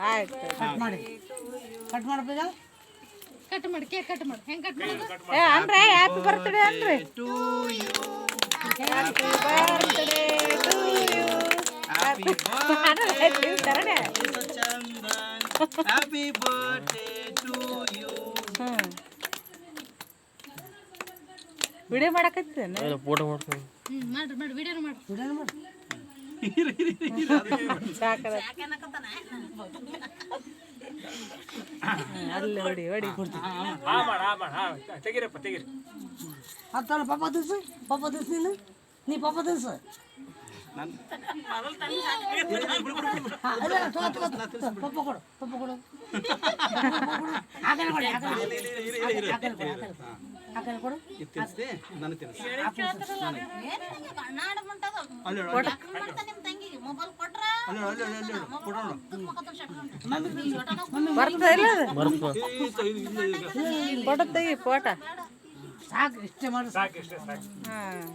ಆಯ್ತು ಕಟ್ ಮಾಡಿ ಮಾಡಬೇಕ ಕಟ್ ಮಾಡಿ ಕೇಕ್ ಕಟ್ ಮಾಡಿ ಹೆಂಗ್ ಕಟ್ ಮಾಡೋದು ಅಂದ್ರೆ ಹ್ಯಾಪಿ ಬರ್ತ್ಡೇ ಅನ್ರಿ to you happy birthday to you happy birthday happy birthday to you video ಮಾಡಕತ್ತಿದ್ದೇನೆ ಫೋಟೋ ಮಾಡ್ತೀನಿ ಮಾಡ್ರಿ ಮಾಡಿ ವಿಡಿಯೋ ಮಾಡಿ ಸಾಕದ ಅಲ್ಲಿ ಹೊಡಿ ಹೊಡಿ ತೆಗಿರಪ್ಪ ತೆಗಿರಿ ಹತ್ತಲ್ಲ ಪಾಪ ದಿವ್ಸ ನೀನು ನೀ ಪಾಪ ದಿವ್ಸ ಪಪ್ಪ ಕೊಡು ಹಾಕಲ್ಲ ಕೊಡಿ ಹಾಕಲ್ಲ ಕೊಡು ನಾನು ತಿನ್ನಿಸಿ ಬರ್ತಾ ಇಲ್ಲ ಫೋಟೋ ತೆಗಿ ಫೋಟೋ ಸಾಕು ಇಷ್ಟೇ ಮಾಡಿ ಸಾಕು ಇಷ್ಟೇ ಸಾಕು ಹಾಂ